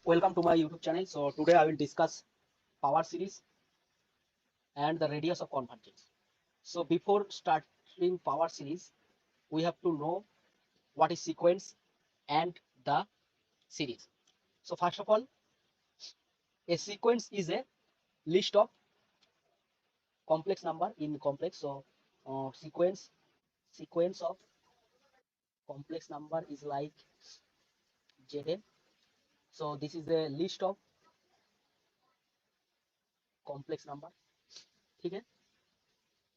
Welcome to my YouTube channel. So today I will discuss power series and the radius of convergence. So before starting power series, we have to know what is sequence and the series. So first of all, a sequence is a list of complex number in complex. So sequence of complex number is like Zn. So this is a list of complex number. Okay.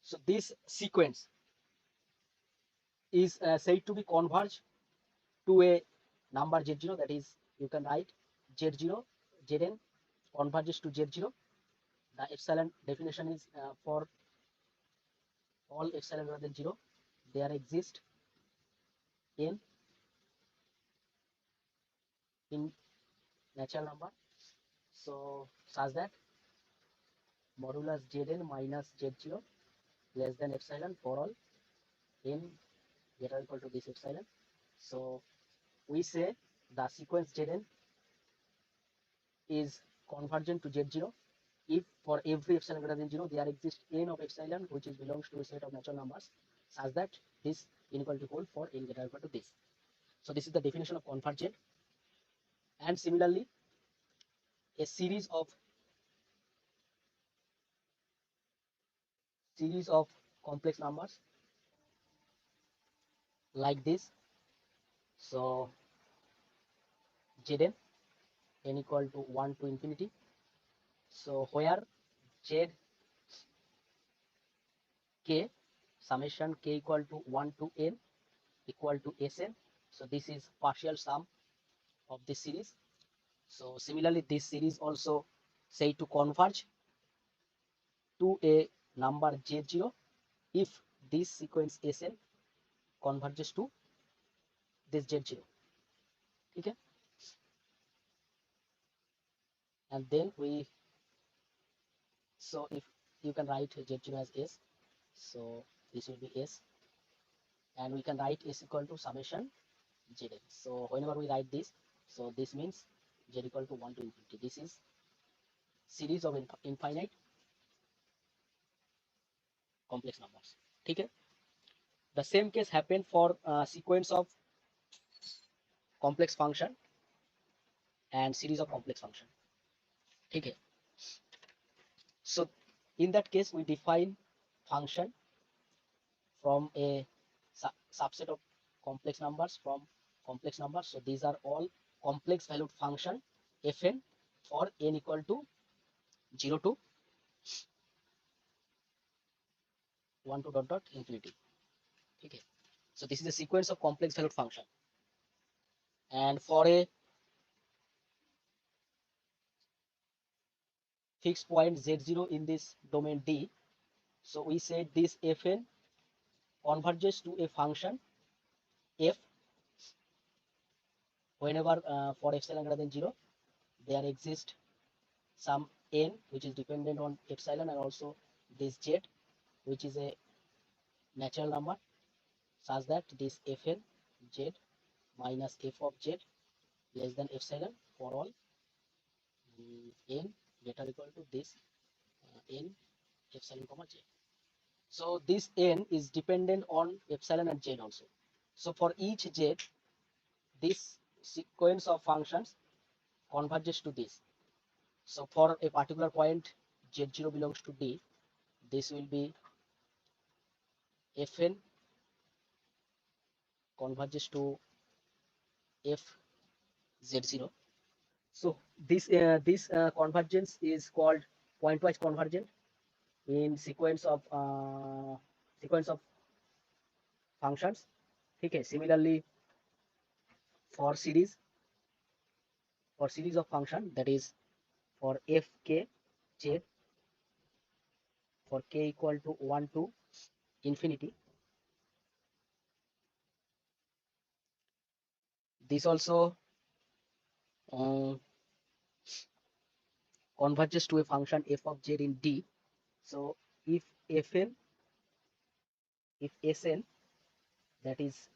So this sequence is said to be converge to a number z0, that is you can write z0 zn converges to z0. The epsilon definition is for all epsilon greater than 0 there exist n in natural number, so such that modulus zn minus z0 less than epsilon for all n greater or equal to this epsilon. So we say the sequence zn is convergent to z0 if for every epsilon greater than 0 there exists n of epsilon which is belongs to a set of natural numbers such that this inequality hold for n greater or equal to this. So this is the definition of convergent. And similarly, a series of complex numbers like this. So Zn n equal to 1 to infinity. So where z k summation k equal to 1 to n equal to Sn. So this is partial sum of this series. So similarly, this series also say to converge to a number z0 if this sequence Sn converges to this z0. Okay. And then so if you can write z0 as s, so this will be s, and we can write s equal to summation zn. So whenever we write this, so this means z equal to 1 to infinity. This is series of infinite complex numbers. Okay. The same case happened for sequence of complex function and series of complex function. Okay. So in that case, we define function from a subset of complex numbers from complex numbers. So these are all complex valued function fn for n equal to 0 to 1 to dot infinity. Okay. So this is a sequence of complex valued function. And for a fixed point z0 in this domain D, so we said this fn converges to a function f whenever for epsilon greater than 0 there exists some n which is dependent on epsilon, and also this z which is a natural number, such that this fn z minus f of z less than epsilon for all n greater or equal to this n epsilon comma z. So this n is dependent on epsilon and z also. So for each z, this sequence of functions converges to this. So for a particular point z0 belongs to D, this will be fn converges to f z0. So this convergence is called pointwise convergent in sequence of functions. Okay. Similarly, for series of function, that is for fk z for k equal to 1 to infinity, this also um, converges to a function f of z in D. So if fn if Sn, that is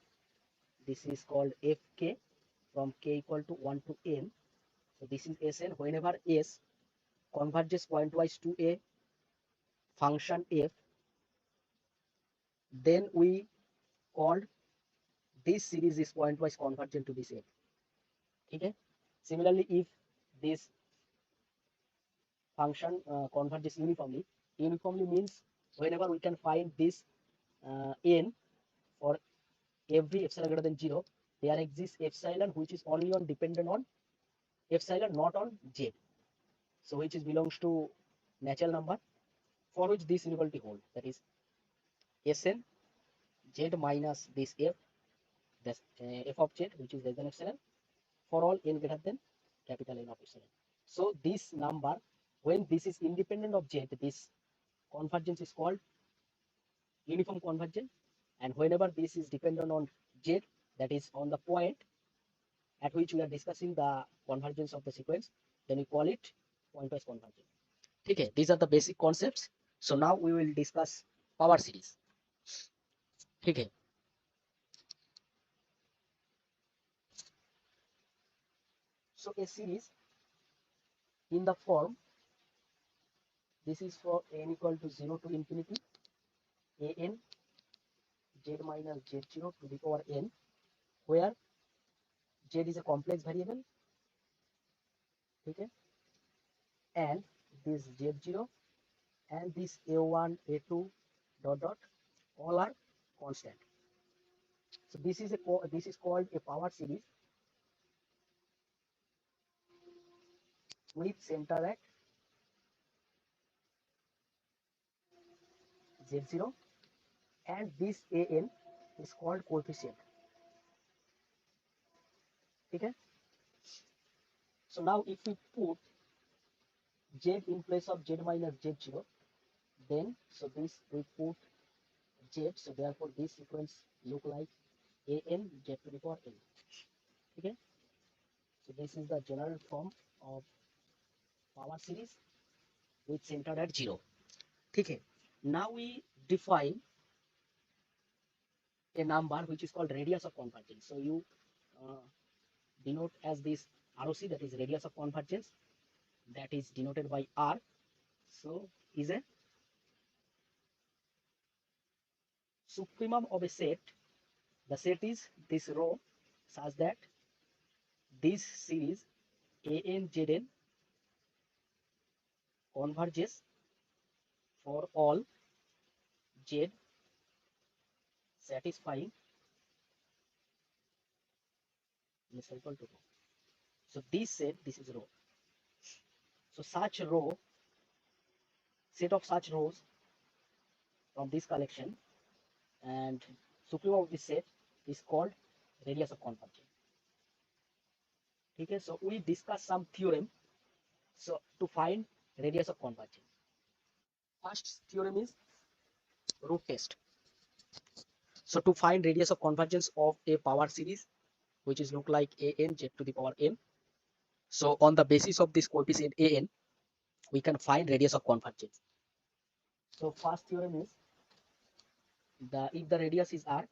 this is called fk from k equal to 1 to n, So this is Sn. Whenever S converges pointwise to a function f, then we called this series is pointwise convergent to this f. Okay. Similarly, if this function converges uniformly, uniformly means whenever we can find this n for every epsilon greater than 0, there exists epsilon which is only on dependent on epsilon, not on z. So which is belongs to natural number for which this inequality hold. That is Sn z minus this f, that's f of z which is less than epsilon for all n greater than capital N of epsilon. So this number, when this is independent of z, this convergence is called uniform convergence, and whenever this is dependent on z, that is on the point at which we are discussing the convergence of the sequence, then we call it pointwise convergence. Okay, these are the basic concepts. So now we will discuss power series. Okay. So a series in the form, this is for n equal to 0 to infinity, an z minus z0 to the power n, where z is a complex variable, okay, and this z0 and this a1, a2, dot dot, all are constant. So this is called a power series with center at z0, and this an is called coefficient. Okay. So now if we put z in place of z minus z0, then so this we put z, so therefore this sequence look like an z to the power n. Okay. So this is the general form of power series with center at 0. Okay. Now we define a number which is called radius of convergence. So you uh, denote as this ROC, that is radius of convergence, that is denoted by R. So is a supremum of a set. The set is this row such that this series ANZN converges for all Z satisfying less or equal to rho. So this set, this is row. So such row, set of such rows from this collection, and supremum of this set is called radius of convergence. Okay, so we discuss some theorem. So to find radius of convergence, first theorem is root test. So to find radius of convergence of a power series, which is look like an z to the power n. So on the basis of this coefficient an, we can find radius of convergence. So first theorem is if the radius is r,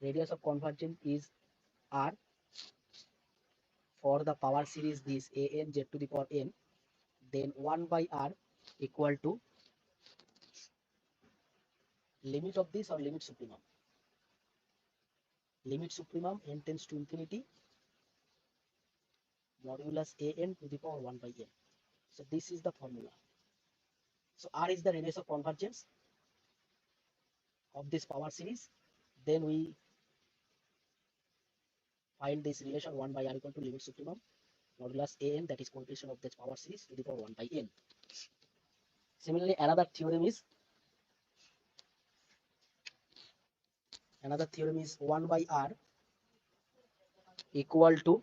radius of convergence is r for the power series this an z to the power n, then 1 by r equal to limit of this or limit supremum. Limit supremum n tends to infinity modulus an to the power 1 by n. So this is the formula. So r is the radius of convergence of this power series. Then we find this relation 1 by r equal to limit supremum modulus an, that is coefficient of this power series, to the power 1 by n. Similarly, another theorem is 1 by r equal to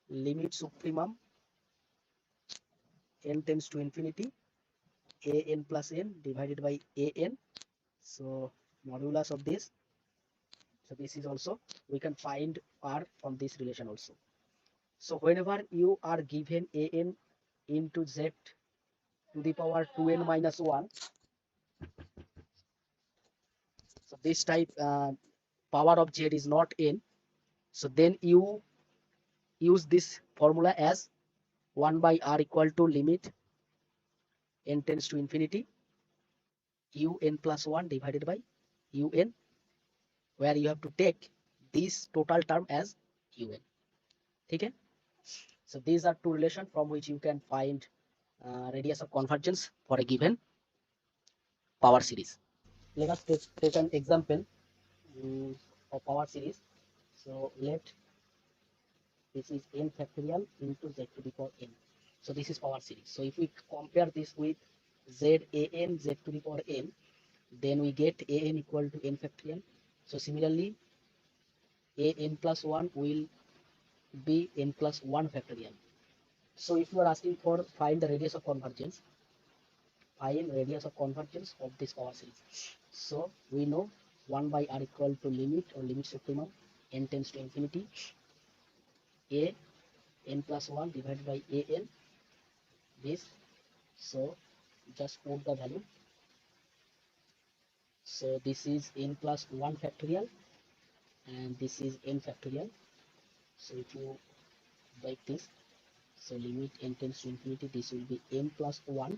limit supremum n tends to infinity an plus n divided by an. So modulus of this. So this is also, we can find r from this relation also. So whenever you are given an into z to the power 2n minus 1, so this type power of z is not n, So then you use this formula as 1 by r equal to limit n tends to infinity un plus 1 divided by un, where you have to take this total term as un. Okay? So these are two relations from which you can find radius of convergence for a given power series. Let us take an example of power series. So let this is n factorial into z to the power n. So this is power series. So if we compare this with z a n z to the power n, then we get a n equal to n factorial. So similarly, a n plus 1 will be n plus 1 factorial. So if you are asking for find the radius of convergence, find radius of convergence of this power series. So we know 1 by r equal to limit or limit supremum n tends to infinity a n plus 1 divided by a n this. So just put the value. So this is n plus 1 factorial and this is n factorial. So if you break this, so limit n tends to infinity, this will be n plus 1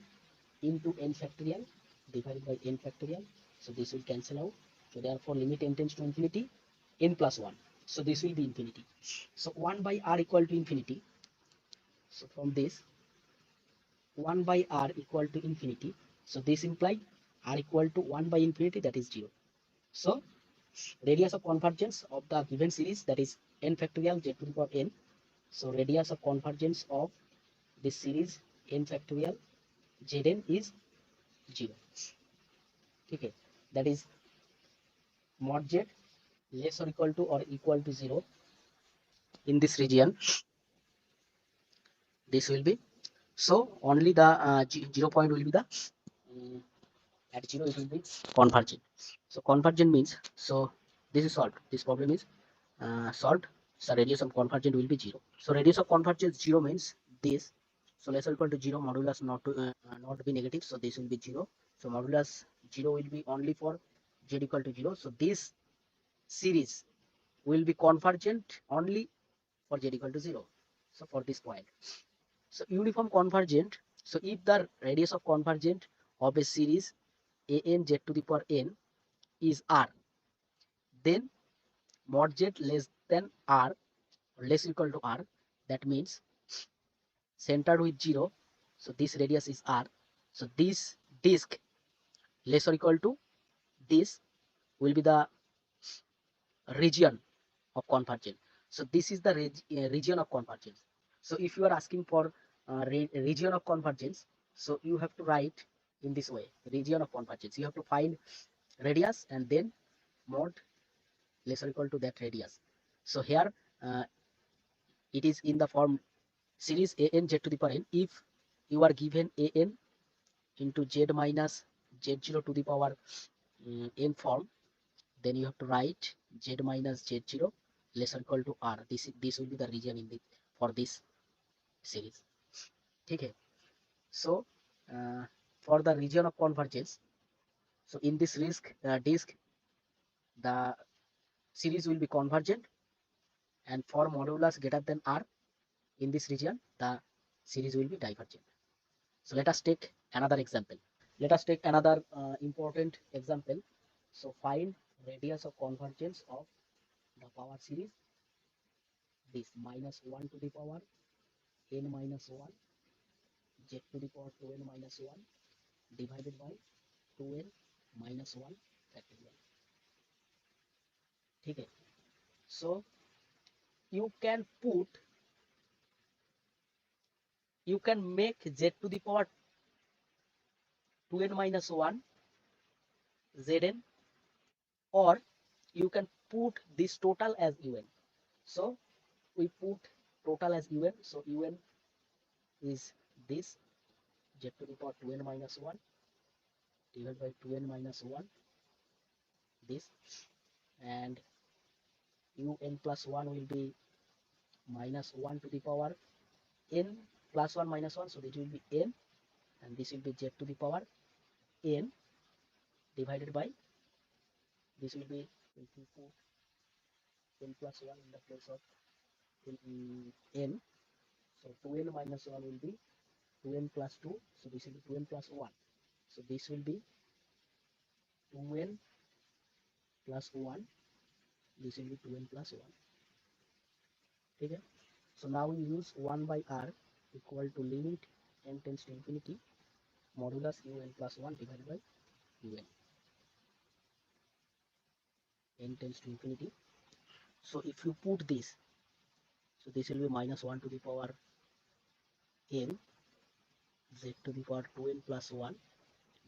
into n factorial divided by n factorial. So this will cancel out. So therefore limit n tends to infinity, n plus 1. So this will be infinity. So 1 by r equal to infinity. So from this 1 by r equal to infinity. So this implies r equal to 1 by infinity, that is 0. So radius of convergence of the given series, that is n factorial z to the power n. So radius of convergence of this series n factorial zn is 0. Okay, that is mod z less or equal to 0 in this region. This will be, so only the 0 point will be the at 0 it will be convergent. So convergent means, so this is solved, this problem is solved. So radius of convergent will be 0. So radius of convergence 0 means this, so less or equal to 0 modulus not be negative, so this will be 0. So modulus 0 will be only for z equal to 0. So this series will be convergent only for z equal to 0. So for this point, so uniform convergent, so if the radius of convergent of a series a n z to the power n is r, then mod z less than r or less equal to r, that means centered with 0. So this radius is r. So this disk less or equal to this will be the region of convergence. So this is the region of convergence. So if you are asking for region of convergence, so you have to write in this way, region of convergence. You have to find radius and then mod less or equal to that radius. So here it is in the form series a n z to the power n. If you are given a n into z minus z0 to the power n form, then you have to write z minus z0 less or equal to r. This will be the region in the for this series. Okay. So for the region of convergence, so in this disk the series will be convergent, and for modulus greater than r in this region the series will be divergent. So let us take another example. Let us take another important example. So find radius of convergence of the power series, this minus 1 to the power n minus 1 z to the power 2n minus 1 divided by 2n minus 1 factorial. Okay. So you can make z to the power 2n minus 1 zn, or you can put this total as un. So we put total as un. So un is this z to the power 2n minus 1 divided by 2n minus 1 this, and un plus 1 will be minus 1 to the power n plus 1 minus 1, so this will be n, and this will be z to the power n divided by, this will be, n plus 1 in the place of n. So 2n minus 1 will be 2n plus 2. So this will be 2n plus 1. So this will be 2n plus 1. This will be 2n plus 1. Okay. So now we use 1 by r equal to limit n tends to infinity modulus un plus 1 divided by un. N tends to infinity. So if you put this, so this will be minus 1 to the power n z to the power 2n plus 1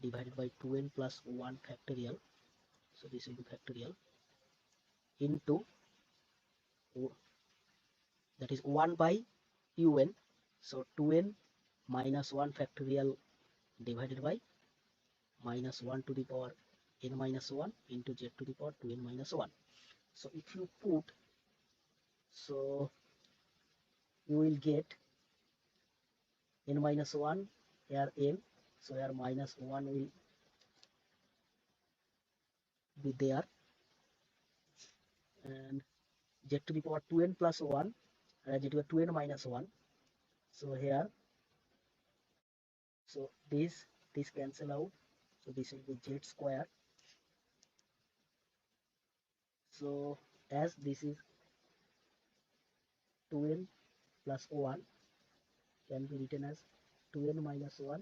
divided by 2n plus 1 factorial. So this will be factorial into, that is 1 by un. So 2n minus 1 factorial divided by minus 1 to the power n minus 1 into z to the power 2n minus 1. So if you put, so you will get n minus 1 here n, so here minus 1 will be there, and z to the power 2n plus 1 and z to the power 2n minus 1. So here, so this cancel out, so this will be z square. So as this is 2n plus 1 can be written as 2n minus 1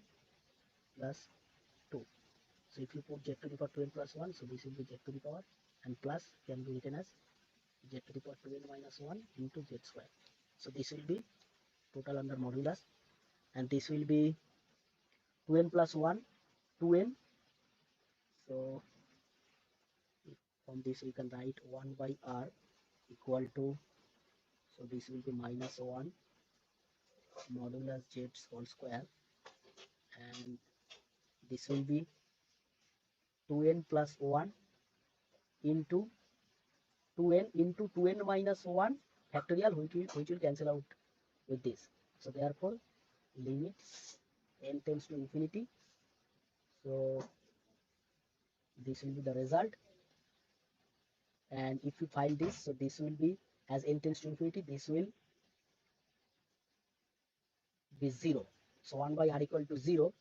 plus 2. So if you put z to the power 2n plus 1, so this will be z to the power, and plus can be written as z to the power 2n minus 1 into z square. So this will be total under modulus, and this will be 2n plus 1, 2n. So from this we can write 1 by r equal to, so this will be minus 1 modulus z whole square, and this will be 2n plus 1 into 2n into 2n minus 1 factorial, which will cancel out with this. So therefore limit n tends to infinity. So this will be the result, and if you find this, so this will be, as n tends to infinity, this will be 0. So 1 by r equal to 0,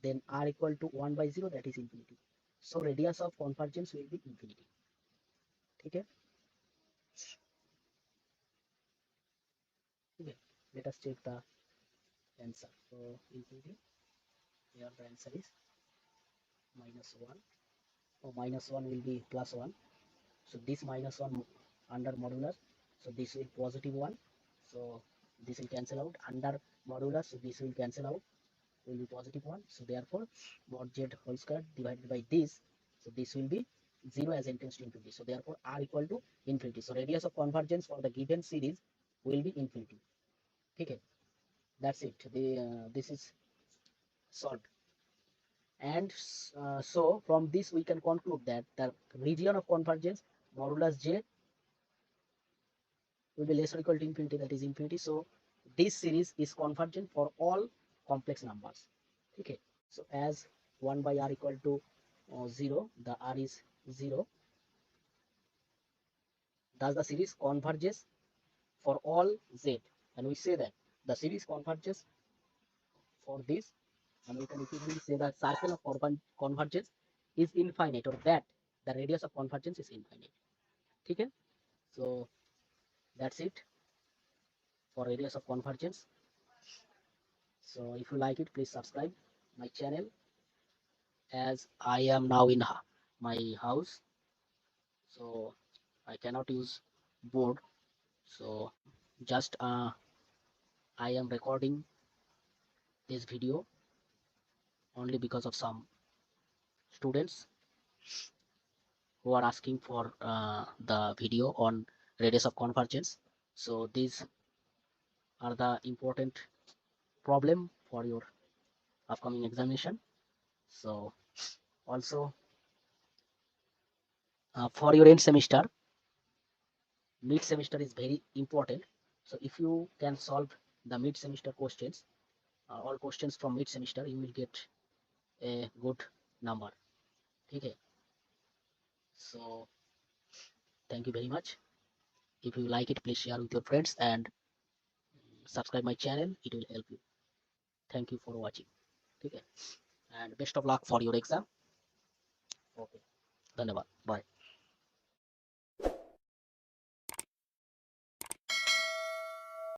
then r equal to 1 by 0, that is infinity. So radius of convergence will be infinity. Okay. Okay. Let us check the answer. So infinity, here the answer is minus 1. So minus 1 will be plus 1. So this minus 1 under modulus, so this will positive 1. So this will cancel out under modulus, so this will cancel out, will be positive 1. So therefore mod z whole square divided by this, so this will be 0 as n tends to infinity. So therefore r equal to infinity. So radius of convergence for the given series will be infinity. Okay, that's it. This is solved. And so from this we can conclude that the region of convergence modulus j will be less or equal to infinity, that is infinity. So this series is convergent for all complex numbers. Okay. So as 1 by r equal to 0, the r is 0. Thus the series converges for all z, and we say that the series converges for this, and we can equally say that circle of convergence is infinite, or that the radius of convergence is infinite. Okay. So that's it for radius of convergence. So if you like it, please subscribe my channel, as I am now in my house, so I cannot use board. So just I am recording this video only because of some students who are asking for the video on radius of convergence. So these are the important problem for your upcoming examination. So also for your end semester, mid semester is very important. So if you can solve the mid semester questions, all questions from mid semester, you will get a good number. Okay. So thank you very much. If you like it, please share with your friends and subscribe my channel. It will help you. Thank you for watching. Okay, and best of luck for your exam. Okay, धन्यवाद. Bye.